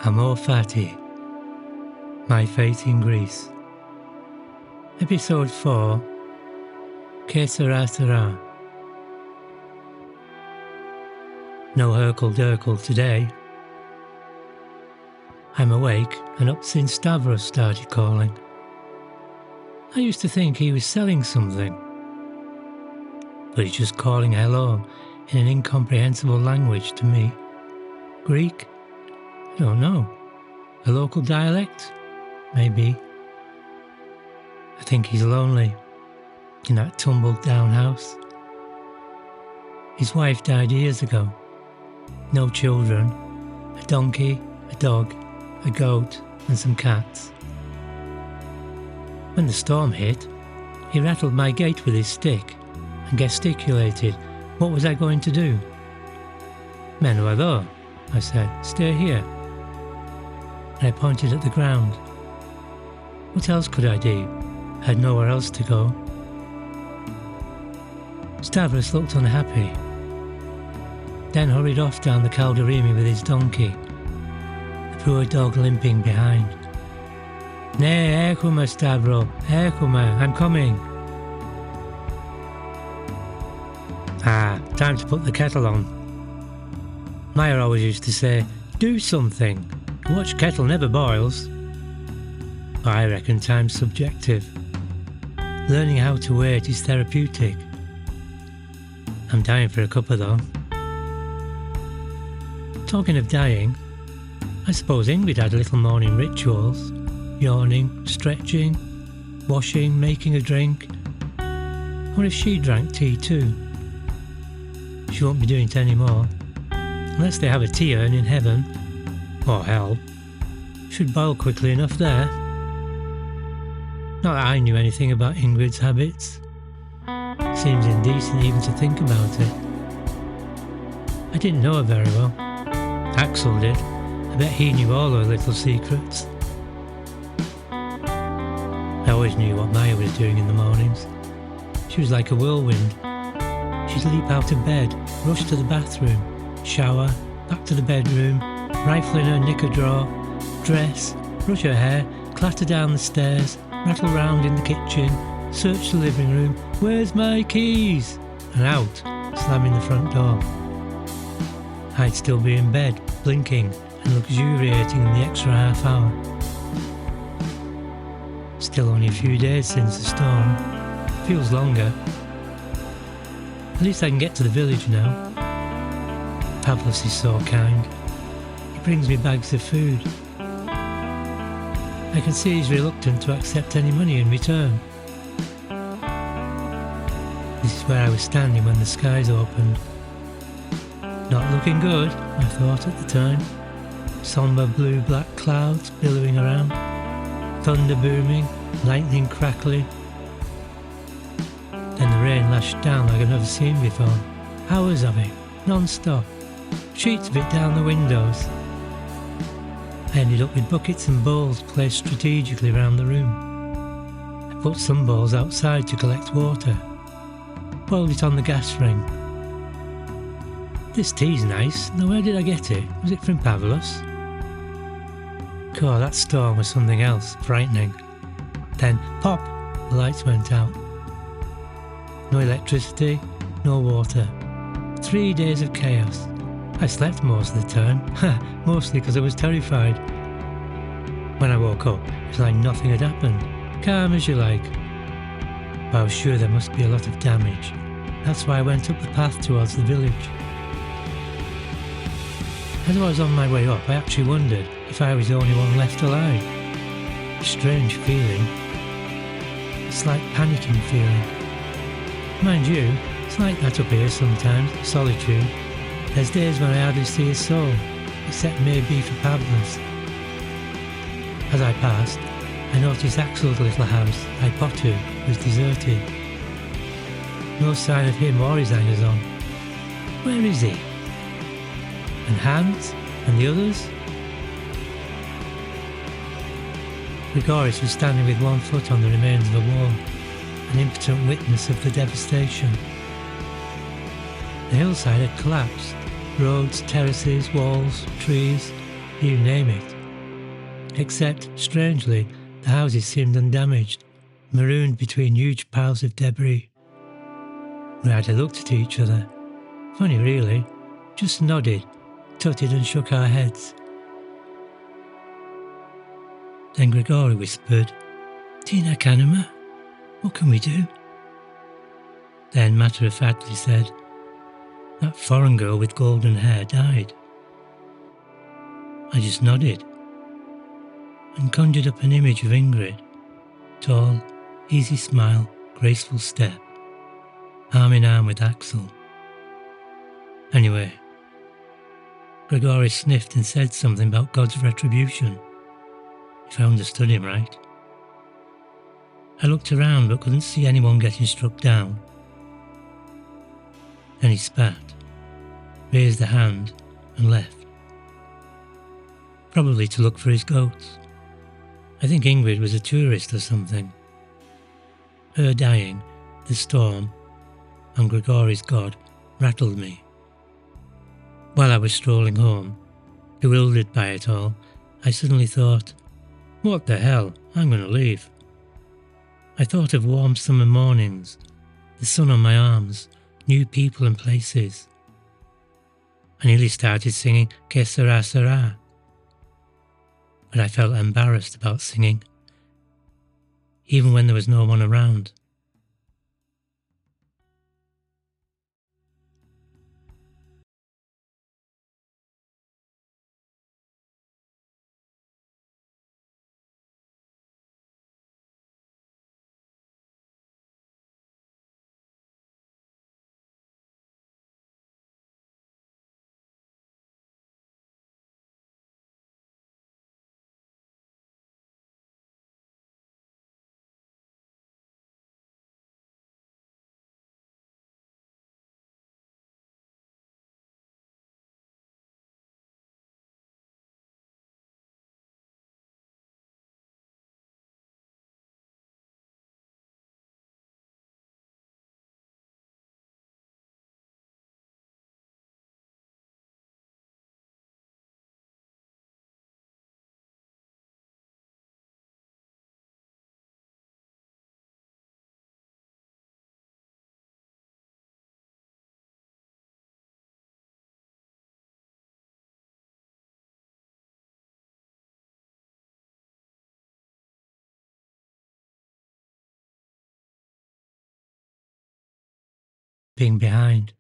Amor Fati, My Faith in Greece. Episode 4, Sera. No Hercle-Durkle today. I'm awake and up since Stavros started calling. I used to think he was selling something, but he's just calling hello in an incomprehensible language to me. Greek? I don't know. A local dialect? Maybe. I think he's lonely in that tumbled down house. His wife died years ago. No children. A donkey, a dog, a goat and some cats. When the storm hit, he rattled my gate with his stick and gesticulated what was I going to do. Menuado, I said, stay here. And I pointed at the ground. What else could I do? I had nowhere else to go. Stavros looked unhappy, then hurried off down the Calderimi with his donkey, the poor dog limping behind. Ne, ekuma Stavro, ekuma, I'm coming. Time to put the kettle on. Maya always used to say, do something. Watch kettle never boils. I reckon time's subjective. Learning how to wait is therapeutic. I'm dying for a cuppa though. Talking of dying, I suppose Ingrid had little morning rituals. Yawning, stretching, washing, making a drink. Or if she drank tea too. She won't be doing it anymore. Unless they have a tea urn in heaven. Or hell. Should boil quickly enough there. Not that I knew anything about Ingrid's habits. Seems indecent even to think about it. I didn't know her very well. Axel did. I bet he knew all her little secrets. I always knew what Maya was doing in the mornings. She was like a whirlwind. She'd leap out of bed, rush to the bathroom, shower, back to the bedroom, rifle in her knicker drawer, dress, brush her hair, clatter down the stairs, rattle round in the kitchen, search the living room, where's my keys? And out, slamming the front door. I'd still be in bed, blinking and luxuriating in the extra half hour. Still only a few days since the storm. Feels longer. At least I can get to the village now. Pavlos is so kind. He brings me bags of food. I can see he's reluctant to accept any money in return. This is where I was standing when the skies opened. Not looking good, I thought at the time. Sombre blue-black clouds billowing around, thunder booming, lightning crackling. Then the rain lashed down like I've never seen before. Hours of it, non-stop. Sheets of it down the windows. I ended up with buckets and bowls placed strategically around the room. I put some bowls outside to collect water. Boiled it on the gas ring. This tea's nice. Now where did I get it? Was it from Pavlos? God, that storm was something else, frightening. Then, pop, the lights went out. No electricity, no water. 3 days of chaos. I slept most of the time, mostly because I was terrified. When I woke up, it was like nothing had happened, calm as you like. But I was sure there must be a lot of damage. That's why I went up the path towards the village. As I was on my way up, I actually wondered if I was the only one left alive. A strange feeling. A slight panicking feeling. Mind you, it's like that up here sometimes, solitude. There's days when I hardly see a soul, except maybe for Pavlos. As I passed, I noticed Axel's little house, Hypotu, was deserted. No sign of him or his hangers-on. Where is he? And Hans? And the others? Grigoris was standing with one foot on the remains of a wall, an impotent witness of the devastation. The hillside had collapsed. Roads, terraces, walls, trees, you name it. except, strangely, the houses seemed undamaged, marooned between huge piles of debris. We hardly looked at each other. Funny, really. Just nodded, tutted and shook our heads. Then Grigori whispered, "Tina Kanema, what can we do?" Then matter-of-factly said, "That foreign girl with golden hair died." I just nodded and conjured up an image of Ingrid. Tall, easy smile, graceful step, arm in arm with Axel. Anyway, Grigori sniffed and said something about God's retribution, if I understood him right. I looked around but couldn't see anyone getting struck down. Then he spat, raised a hand and left. Probably to look for his goats. I think Ingrid was a tourist or something. Her dying, the storm, and Grigori's God rattled me. While I was strolling home, bewildered by it all, I suddenly thought, what the hell, I'm going to leave. I thought of warm summer mornings, the sun on my arms, new people and places. I nearly started singing Que sera sera, but I felt embarrassed about singing, even when there was no one around. Being behind.